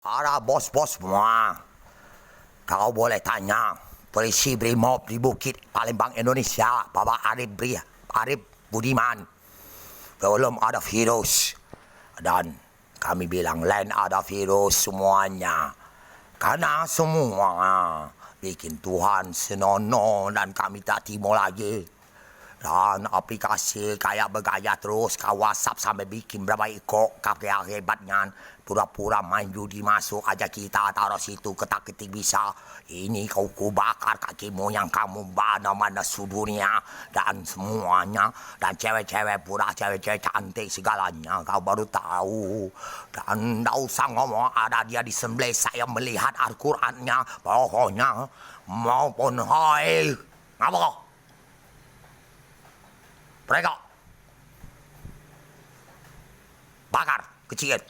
Para bos-bos semua, kau boleh tanya polisi Brimob di Bukit Palembang Indonesia, Bapak Arif Budiman, belum ada virus. Dan kami bilang lain ada virus semuanya. Karena semua bikin Tuhan senonoh dan kami tak timo lagi. Dan aplikasi kayak bergaya terus, kau WhatsApp sampai bikin berapa ikut kakek hebatnya. Pura-pura main judi masuk aja kita taruh situ ketak-ketik bisa. Ini kau bakar kaki moyang kamu mana-mana sudunya dan semuanya. Dan cewek-cewek pura cewek-cewek cantik segalanya kau baru tahu. Dan tak usah ngomong ada dia di sebelah saya melihat Al-Qurannya. Pokoknya maupun hai. Ngapa kau? Mereka bakar kecil,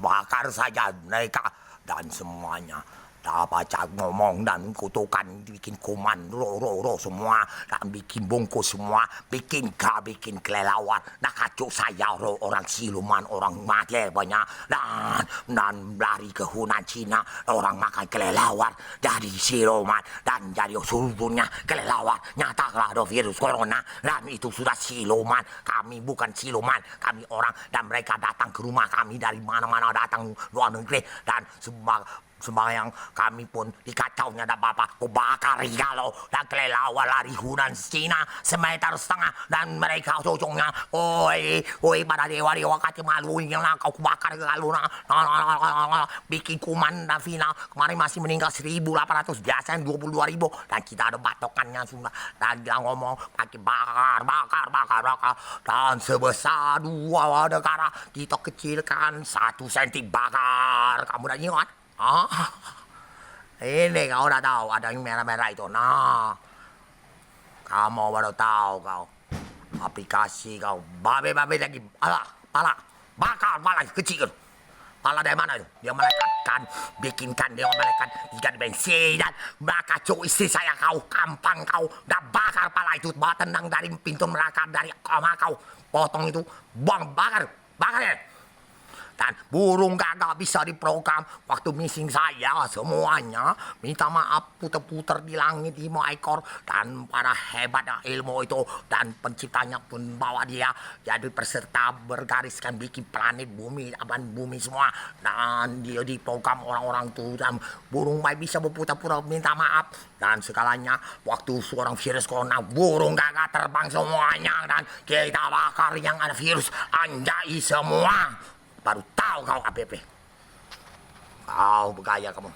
bakar saja mereka dan semuanya. Dapat ngomong dan kutukan, bikin kuman, roh semua, dan bikin bungkus semua, bikin kelelawar, nak kacau saya orang siluman, orang mati banyak, dan lari ke Hunan Cina, orang makan kelelawar, jadi siluman, dan jadi sulbunya kelelawar, nyatalah ada virus corona, dan itu sudah siluman, kami bukan siluman, kami orang, dan mereka datang ke rumah kami dari mana-mana datang luar negeri, dan sembahyang kami pun dikacaunya dan bapak ku bakar galau dan kelelawar lari Hunan Cina semeter setengah dan mereka cocoknya oi pada dewa kata malunya lah kau bakar galau bikin kuman dan final kemarin masih meninggal 1.800 biasanya 22.000 dan kita ada batokannya sudah dan dia ngomong pakai bakar dan sebesar 2 negara kita kecilkan 1 senti bakar kamu udah ingat? Ini kau udah tahu ada yang merah-merah itu. Nah, kamu baru tahu kau. Aplikasi kau. Babe lagi. Pala. Bakar pala kecil. Pala dari mana itu? Dia melekat bikinkan dia melekat ikan bensin dan bakar cuk istri saya kau, kampang kau, dah bakar pala itu, tendang dari pintu neraka dari koma kau, potong itu, bakar ya. Dan burung kagak bisa diprogram waktu missing saya semuanya minta maaf puter-puter di langit 5 ekor dan para hebat ilmu itu dan penciptanya pun bawa dia jadi peserta bergariskan bikin planet bumi aban bumi semua dan dia diprogram orang-orang tuh dan burung baik bisa berputar-putar minta maaf dan segalanya waktu seorang virus corona burung kagak terbang semuanya dan kita bakar yang ada virus anjay semua. Baru tahu kau APP. Kau bergaya kamu.